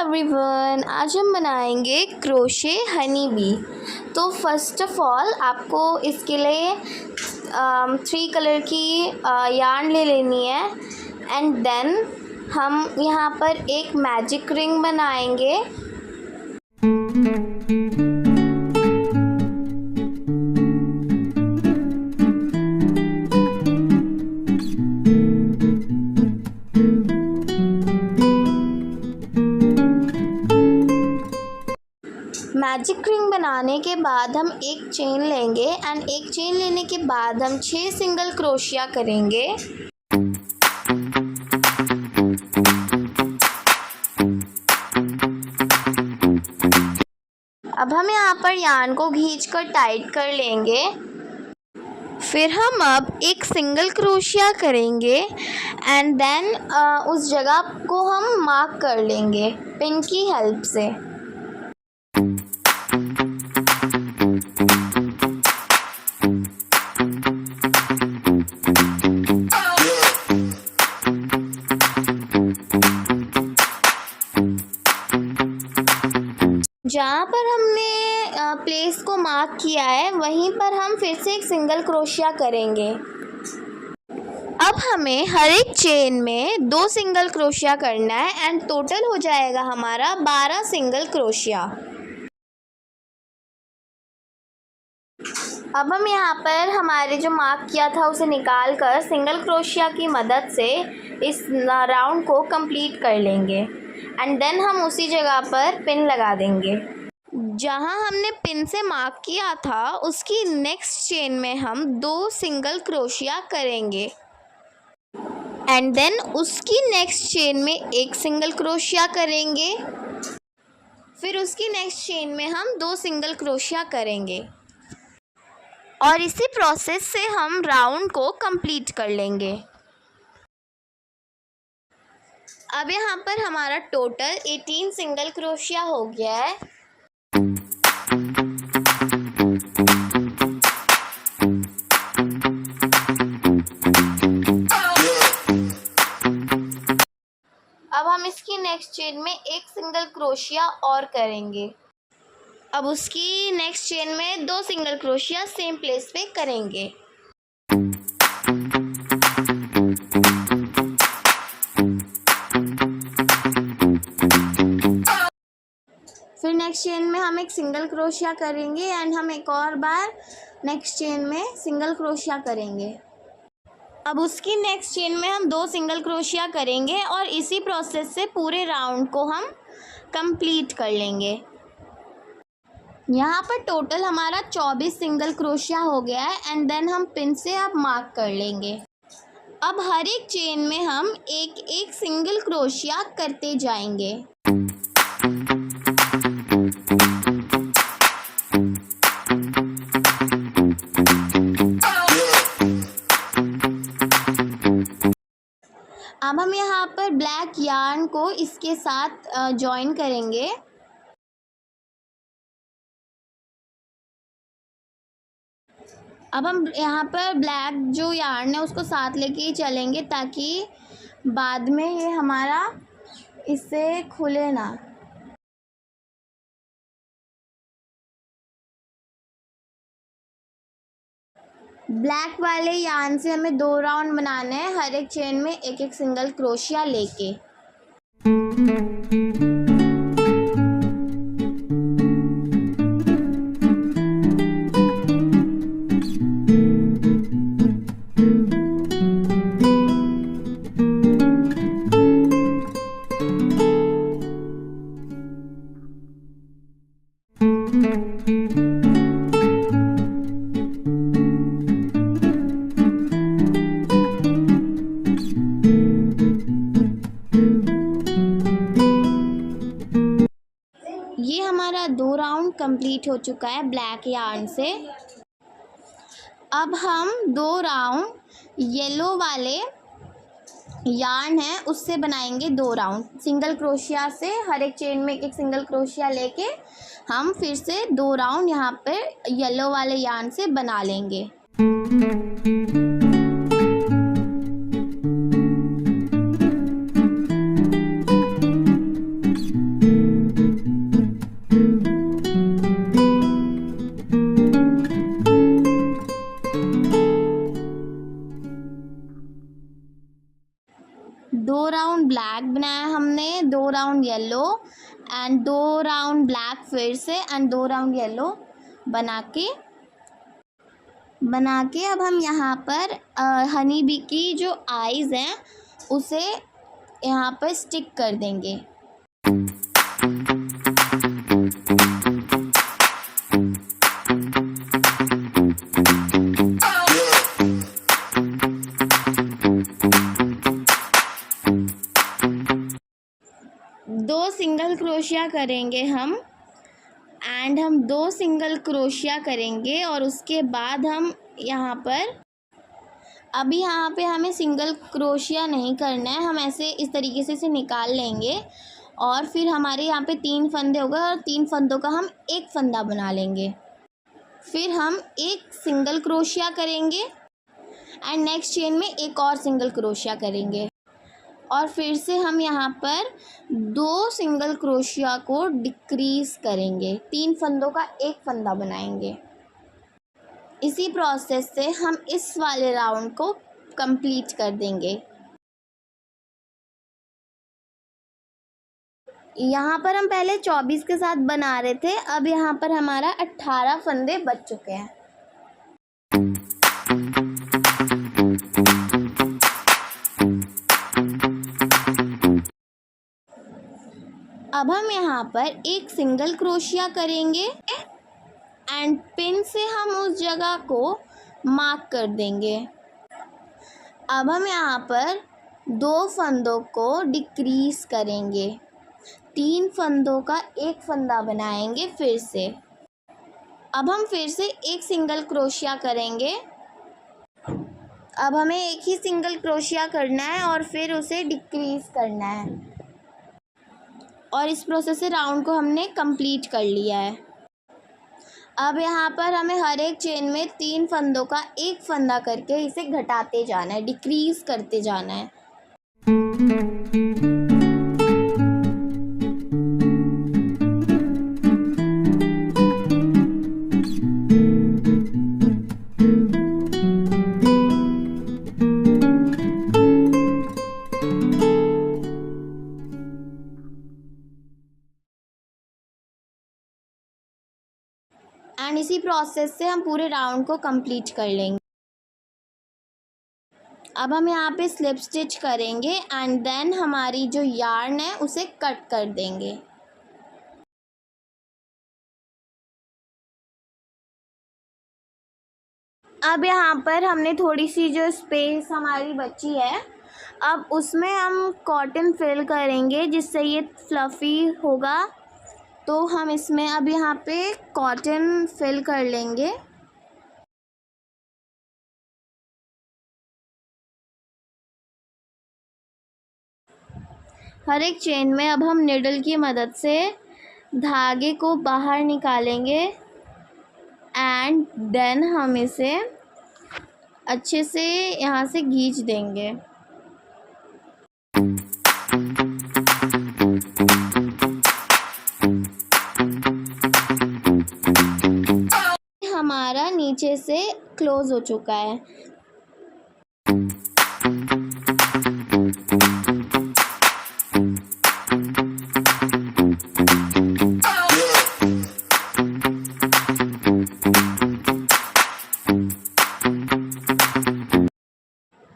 Everyone, आज हम बनाएंगे क्रोशे हनी बी। तो फर्स्ट ऑफ ऑल आपको इसके लिए 3 कलर की यार्न ले लेनी है एंड देन हम यहाँ पर एक मैजिक रिंग बनाएंगे। मैजिक रिंग बनाने के बाद हम एक चेन लेंगे एंड एक चेन लेने के बाद हम 6 सिंगल क्रोशिया करेंगे। अब हम यहाँ पर यार्न को खींचकर टाइट कर लेंगे। फिर हम अब एक सिंगल क्रोशिया करेंगे एंड देन उस जगह को हम मार्क कर लेंगे पिन की हेल्प से। जहाँ पर हमने प्लेस को मार्क किया है वहीं पर हम फिर से एक सिंगल क्रोशिया करेंगे। अब हमें हर एक चेन में 2 सिंगल क्रोशिया करना है एंड टोटल हो जाएगा हमारा 12 सिंगल क्रोशिया। अब हम यहाँ पर हमारे जो मार्क किया था उसे निकाल कर सिंगल क्रोशिया की मदद से इस राउंड को कंप्लीट कर लेंगे एंड देन हम उसी जगह पर पिन लगा देंगे। जहाँ हमने पिन से मार्क किया था उसकी नेक्स्ट चेन में हम 2 सिंगल क्रोशिया करेंगे एंड देन उसकी नेक्स्ट चेन में एक सिंगल क्रोशिया करेंगे। फिर उसकी नेक्स्ट चेन में हम 2 सिंगल क्रोशिया करेंगे और इसी प्रोसेस से हम राउंड को कंप्लीट कर लेंगे। अब यहाँ पर हमारा टोटल 18 सिंगल क्रोशिया हो गया है। अब हम इसकी नेक्स्ट चेन में एक सिंगल क्रोशिया और करेंगे। अब उसकी नेक्स्ट चेन में 2 सिंगल क्रोशिया सेम प्लेस पे करेंगे। फिर नेक्स्ट चेन में हम एक सिंगल क्रोशिया करेंगे एंड हम एक और बार नेक्स्ट चेन में सिंगल क्रोशिया करेंगे। अब उसकी नेक्स्ट चेन में हम 2 सिंगल क्रोशिया करेंगे और इसी प्रोसेस से पूरे राउंड को हम कंप्लीट कर लेंगे। यहाँ पर टोटल हमारा 24 सिंगल क्रोशिया हो गया है एंड देन हम पिन से अब मार्क कर लेंगे। अब हर एक चेन में हम एक सिंगल क्रोशिया करते जाएंगे। अब हम यहाँ पर ब्लैक यार्न को इसके साथ जॉइन करेंगे। अब हम यहाँ पर ब्लैक जो यार्न है उसको साथ लेके ही चलेंगे ताकि बाद में ये हमारा इससे खुले ना। ब्लैक वाले यार्न से हमें 2 राउंड बनाने हैं, हर एक चेन में एक सिंगल क्रोशिया लेके। ये हमारा 2 राउंड कंप्लीट हो चुका है ब्लैक यार्न से। अब हम 2 राउंड येलो वाले यार्न है उससे बनाएंगे 2 राउंड सिंगल क्रोशिया से। हर एक चेन में एक सिंगल क्रोशिया लेके हम फिर से 2 राउंड यहाँ पे येलो वाले यार्न से बना लेंगे। में 2 round yellow and 2 round black फिर से एंड 2 राउंड येलो बना के अब हम यहाँ पर हनी बी की जो आइज़ हैं उसे यहाँ पर स्टिक कर देंगे। दो सिंगल क्रोशिया करेंगे हम 2 सिंगल क्रोशिया करेंगे और उसके बाद हम यहाँ पर हमें सिंगल क्रोशिया नहीं करना है। हम ऐसे इस तरीके से इसे निकाल लेंगे और फिर हमारे यहाँ पे 3 फंदे हो गए और 3 फंदों का हम एक फंदा बना लेंगे। फिर हम एक सिंगल क्रोशिया करेंगे एंड नेक्स्ट चेन में एक और सिंगल क्रोशिया करेंगे और फिर से हम यहाँ पर 2 सिंगल क्रोशिया को डिक्रीज़ करेंगे, 3 फंदों का एक फंदा बनाएंगे। इसी प्रोसेस से हम इस वाले राउंड को कंप्लीट कर देंगे। यहाँ पर हम पहले 24 के साथ बना रहे थे, अब यहाँ पर हमारा 18 फंदे बच चुके हैं। अब हम यहाँ पर एक सिंगल क्रोशिया करेंगे एंड पिन से हम उस जगह को मार्क कर देंगे। अब हम यहाँ पर 2 फंदों को डिक्रीज़ करेंगे, 3 फंदों का एक फंदा बनाएंगे फिर से। अब हम फिर से एक सिंगल क्रोशिया करेंगे। अब हमें एक ही सिंगल क्रोशिया करना है और फिर उसे डिक्रीज़ करना है और इस प्रोसेस से राउंड को हमने कंप्लीट कर लिया है। अब यहाँ पर हमें हर एक चेन में 3 फंदों का एक फंदा करके इसे घटाते जाना है, डिक्रीज़ करते जाना है। एंड इसी प्रोसेस से हम पूरे राउंड को कंप्लीट कर लेंगे। अब हम यहाँ पे स्लिप स्टिच करेंगे एंड देन हमारी जो यार्न है उसे कट कर देंगे। अब यहाँ पर हमने थोड़ी सी जो स्पेस हमारी बची है, अब उसमें हम कॉटन फिल करेंगे जिससे ये फ्लफ़ी होगा। तो हम इसमें अब यहाँ पे कॉटन फिल कर लेंगे। हर एक चेन में अब हम निडल की मदद से धागे को बाहर निकालेंगे एंड देन हम इसे अच्छे से यहाँ से खींच देंगे। हमारा नीचे से क्लोज हो चुका है।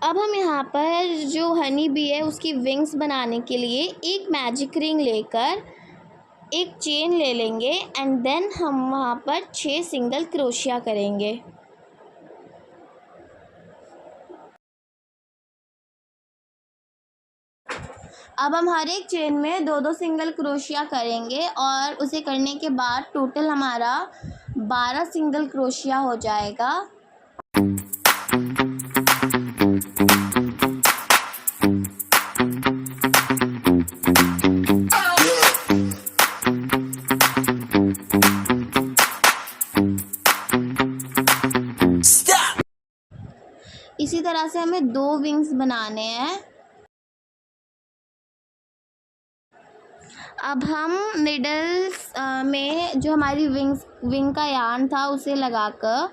अब हम यहाँ पर जो हनी बी है उसकी विंग्स बनाने के लिए एक मैजिक रिंग लेकर एक चेन ले लेंगे एंड देन हम वहाँ पर 6 सिंगल क्रोशिया करेंगे। अब हम हर एक चेन में 2-2 सिंगल क्रोशिया करेंगे और उसे करने के बाद टोटल हमारा 12 सिंगल क्रोशिया हो जाएगा। इसी तरह से हमें 2 विंग्स बनाने हैं। अब हम निडल्स में जो हमारी विंग का यार्न था उसे लगाकर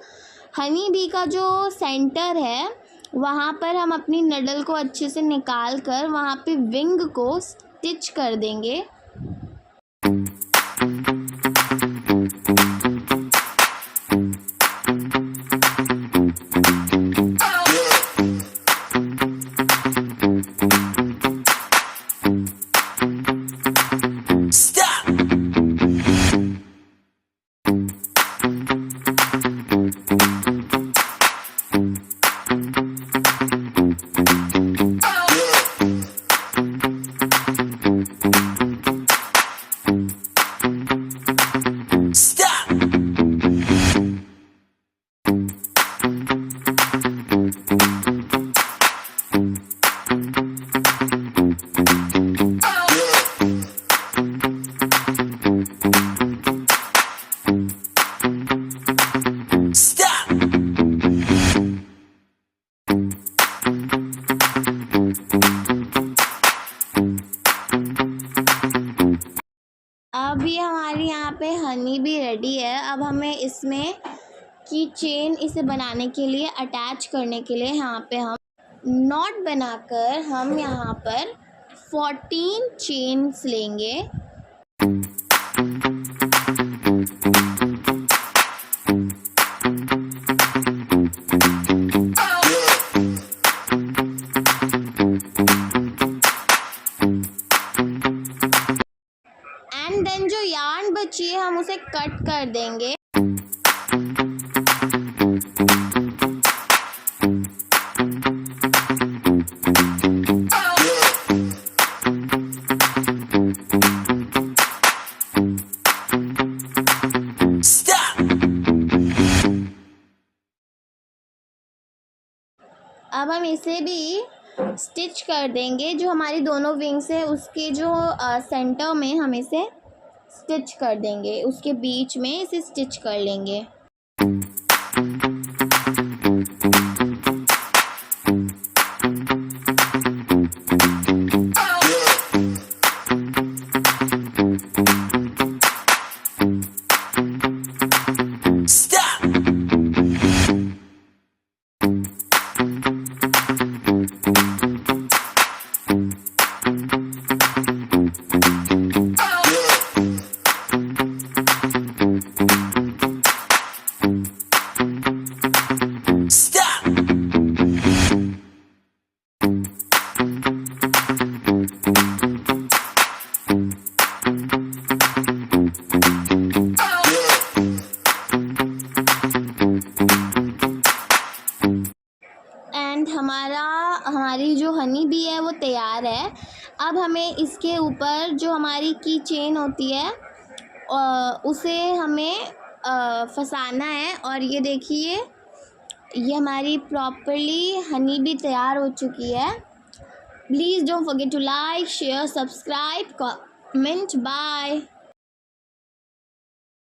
हनी बी का जो सेंटर है वहाँ पर हम अपनी निडल को अच्छे से निकाल कर वहाँ पे विंग को स्टिच कर देंगे। अब ये हमारी यहाँ पे हनी भी रेडी है। अब हमें इसमें की चेन इसे बनाने के लिए, अटैच करने के लिए यहाँ पे हम नॉट बनाकर हम यहाँ पर 14 चेन्स लेंगे। एंड देन जो यार्न बची है हम उसे कट कर देंगे। अब हम इसे भी स्टिच कर देंगे। जो हमारी दोनों विंग्स है उसके जो सेंटर में हम इसे स्टिच कर देंगे, उसके बीच में इसे स्टिच कर लेंगे। हमारी जो हनी बी है वो तैयार है। अब हमें इसके ऊपर जो हमारी की चेन होती है उसे हमें फंसाना है। और ये देखिए, ये हमारी प्रॉपरली हनी बी तैयार हो चुकी है। Please don't forget to like, share, subscribe, comment. Bye.